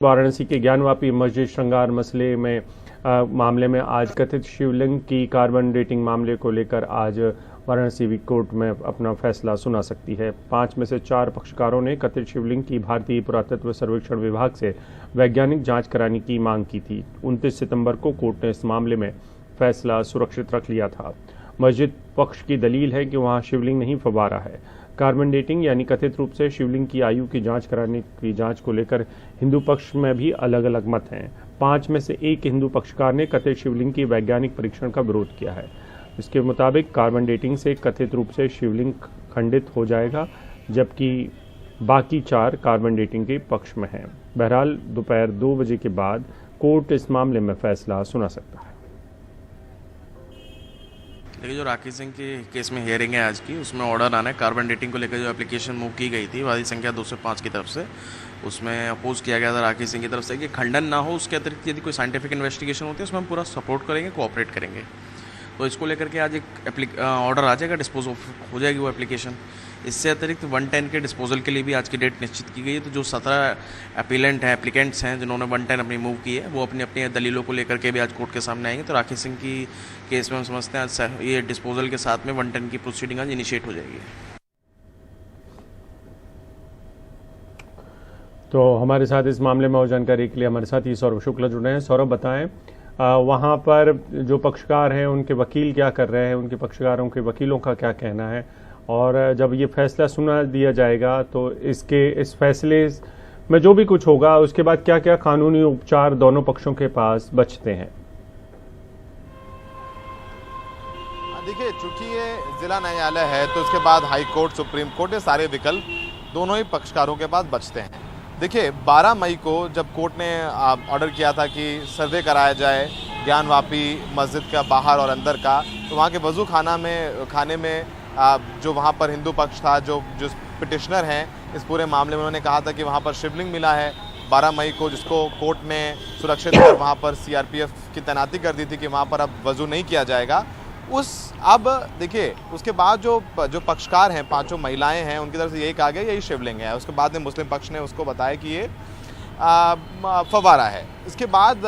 वाराणसी के ज्ञानवापी मस्जिद श्रृंगार मामले में आज कथित शिवलिंग की कार्बन डेटिंग मामले को लेकर आज वाराणसी कोर्ट में अपना फैसला सुना सकती है। 5 में से 4 पक्षकारों ने कथित शिवलिंग की भारतीय पुरातत्व सर्वेक्षण विभाग से वैज्ञानिक जांच कराने की मांग की थी। 29 सितंबर को कोर्ट ने इस मामले में फैसला सुरक्षित रख लिया था। मस्जिद पक्ष की दलील है कि वहां शिवलिंग नहीं फव्वारा है। कार्बन डेटिंग यानी कथित रूप से शिवलिंग की आयु की जांच कराने की जांच को लेकर हिंदू पक्ष में भी अलग अलग मत हैं। 5 में से 1 हिंदू पक्षकार ने कथित शिवलिंग की वैज्ञानिक परीक्षण का विरोध किया है। इसके मुताबिक कार्बन डेटिंग से कथित रूप से शिवलिंग खंडित हो जाएगा, जबकि बाकी 4 कार्बन डेटिंग के पक्ष में हैं। बहरहाल दोपहर 2 बजे के बाद कोर्ट इस मामले में फैसला सुना सकता है। देखिए, जो राखी सिंह के केस में हियरिंग है आज की, उसमें ऑर्डर आना है। कार्बन डेटिंग को लेकर जो एप्लीकेशन मूव की गई थी वादी संख्या 205 की तरफ से, उसमें अपोज किया गया था राखी सिंह की तरफ से कि खंडन ना हो, उसके अतिरिक्त यदि कोई साइंटिफिक इन्वेस्टिगेशन होती है उसमें हम पूरा सपोर्ट करेंगे, कोऑपरेट करेंगे। तो इसको लेकर के आज एक ऑर्डर आ जाएगा, डिस्पोज हो जाएगी वो एप्लीकेशन। इससे अतिरिक्त 110 के डिस्पोजल के लिए भी आज की डेट निश्चित की गई है। तो जो 17 अपीलेंट हैं, एप्लीकेंट्स हैं, जिन्होंने 110 अपनी मूव की है, वो अपनी अपनी दलीलों को लेकर के भी आज कोर्ट के सामने आएंगे। तो राखी सिंह की केस में हम समझते हैं आज ये डिस्पोजल के साथ में 110 की प्रोसीडिंग आज इनिशिएट हो जाएगी। तो हमारे साथ इस मामले में और जानकारी के लिए हमारे साथ ही सौरभ शुक्ला जुड़े हैं। सौरभ, बताएं वहां पर जो पक्षकार हैं उनके वकील क्या कर रहे हैं, उनके पक्षकारों के वकीलों का क्या कहना है, और जब ये फैसला सुना दिया जाएगा तो इस फैसले में जो भी कुछ होगा उसके बाद क्या क्या कानूनी उपचार दोनों पक्षों के पास बचते हैं? देखिए, चूंकि ये जिला न्यायालय है तो उसके बाद हाई कोर्ट, सुप्रीम कोर्ट, ये सारे विकल्प दोनों ही पक्षकारों के पास बचते हैं। देखिए, 12 मई को जब कोर्ट ने ऑर्डर किया था कि सर्वे कराया जाए ज्ञानवापी मस्जिद का बाहर और अंदर का, तो वहाँ के वजू खाने में जो वहाँ पर हिंदू पक्ष था, जो पिटिशनर हैं इस पूरे मामले में, उन्होंने कहा था कि वहाँ पर शिवलिंग मिला है 12 मई को, जिसको कोर्ट ने सुरक्षित कर वहाँ पर सीआरपीएफ की तैनाती कर दी थी कि वहाँ पर अब वजू नहीं किया जाएगा। अब देखिए, उसके बाद जो पक्षकार हैं, 5 महिलाएं हैं, उनकी तरफ से यही कहा गया यही शिवलिंग है। उसके बाद में मुस्लिम पक्ष ने उसको बताया कि ये फव्वारा है। इसके बाद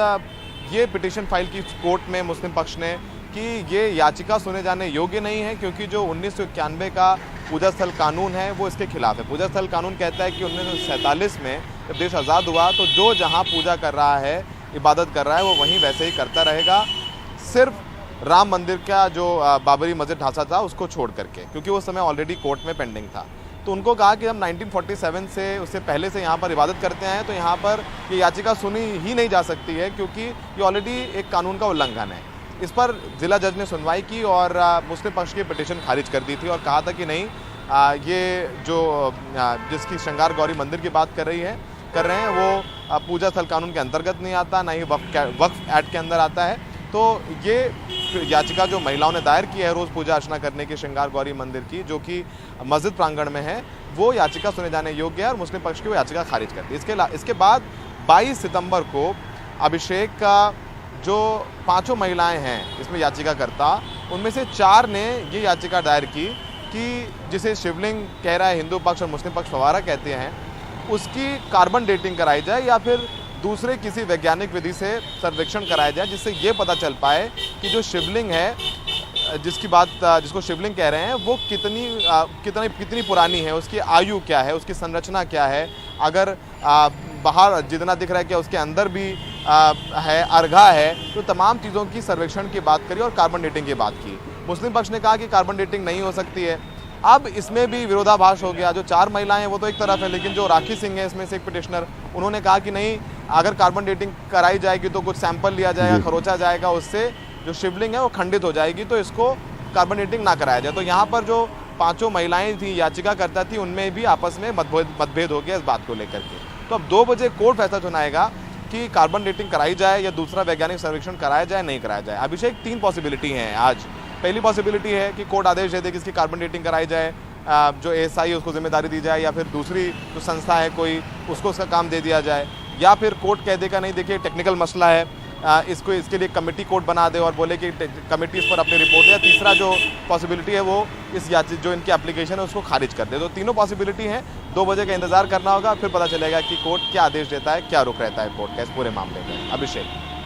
ये पिटीशन फाइल की कोर्ट में मुस्लिम पक्ष ने कि ये याचिका सुने जाने योग्य नहीं है, क्योंकि जो 1991 का पूजा स्थल कानून है वो इसके खिलाफ है। पूजा स्थल कानून कहता है कि 1947 में जब देश आज़ाद हुआ तो जो जहाँ पूजा कर रहा है, इबादत कर रहा है, वो वहीं वैसे ही करता रहेगा, सिर्फ राम मंदिर का जो बाबरी मस्जिद ढांचा था उसको छोड़ करके, क्योंकि वो समय ऑलरेडी कोर्ट में पेंडिंग था। तो उनको कहा कि हम 1947 से उससे पहले से यहाँ पर इबादत करते हैं, तो यहाँ पर ये याचिका सुनी ही नहीं जा सकती है, क्योंकि ये ऑलरेडी एक कानून का उल्लंघन है। इस पर जिला जज ने सुनवाई की और मुस्लिम पक्ष की पिटीशन खारिज कर दी थी और कहा था कि नहीं, ये जो जिसकी श्रृंगार गौरी मंदिर की बात कर रहे हैं वो पूजा स्थल कानून के अंतर्गत नहीं आता, ना ही वक्फ एक्ट के अंदर आता है। तो ये याचिका जो महिलाओं ने दायर की है रोज़ पूजा अर्चना करने की श्रृंगार गौरी मंदिर की, जो कि मस्जिद प्रांगण में है, वो याचिका सुने जाने योग्य है और मुस्लिम पक्ष की वो याचिका खारिज कर दी। इसके बाद 22 सितंबर को अभिषेक का जो 5 महिलाएं हैं इसमें याचिकाकर्ता, उनमें से 4 ने ये याचिका दायर की कि जिसे शिवलिंग कह रहा है हिंदू पक्ष और मुस्लिम पक्ष फव्वारा कहते हैं, उसकी कार्बन डेटिंग कराई जाए या फिर दूसरे किसी वैज्ञानिक विधि से सर्वेक्षण कराया जाए, जिससे ये पता चल पाए कि जो शिवलिंग है जिसको शिवलिंग कह रहे हैं वो कितनी पुरानी है, उसकी आयु क्या है, उसकी संरचना क्या है, अगर बाहर जितना दिख रहा है क्या उसके अंदर भी है, अर्घा है, तो तमाम चीज़ों की सर्वेक्षण की बात करी और कार्बन डेटिंग की बात की। मुस्लिम पक्ष ने कहा कि कार्बन डेटिंग नहीं हो सकती है। अब इसमें भी विरोधाभास हो गया। जो 4 महिलाएं हैं वो तो एक तरफ है, लेकिन जो राखी सिंह है इसमें से एक पिटिशनर, उन्होंने कहा कि नहीं, अगर कार्बन डेटिंग कराई जाएगी तो कुछ सैंपल लिया जाएगा, खरोचा जाएगा, उससे जो शिवलिंग है वो खंडित हो जाएगी, तो इसको कार्बन डेटिंग ना कराया जाए। तो यहाँ पर जो 5 महिलाएं थी, याचिकाकर्ता थी, उनमें भी आपस में मतभेद हो गया इस बात को लेकर के। तो अब 2 बजे कोर्ट फैसला सुनाएगा कि कार्बन डेटिंग कराई जाए या दूसरा वैज्ञानिक सर्वेक्षण कराया जाए, नहीं कराया जाए। अभिषेक 3 पॉसिबिलिटी हैं आज। पहली पॉसिबिलिटी है कि कोर्ट आदेश दे दे कि इसकी कार्बन डेटिंग कराई जाए, जो एएसआई है उसको जिम्मेदारी दी जाए, या फिर दूसरी जो संस्था है कोई, उसको उसका काम दे दिया जाए, या फिर कोर्ट कह देगा नहीं, देखिए टेक्निकल मसला है, इसको इसके लिए कमेटी कोर्ट बना दे और बोले कि कमेटी इस पर अपनी रिपोर्ट दे। तीसरा जो पॉसिबिलिटी है वो इस जो इनकी एप्लीकेशन है उसको खारिज कर दे। तो तीनों पॉसिबिलिटी हैं। 2 बजे का इंतजार करना होगा, फिर पता चलेगा कि कोर्ट क्या आदेश देता है, क्या रुख रहता है कोर्ट का इस पूरे मामले में। अभिषेक।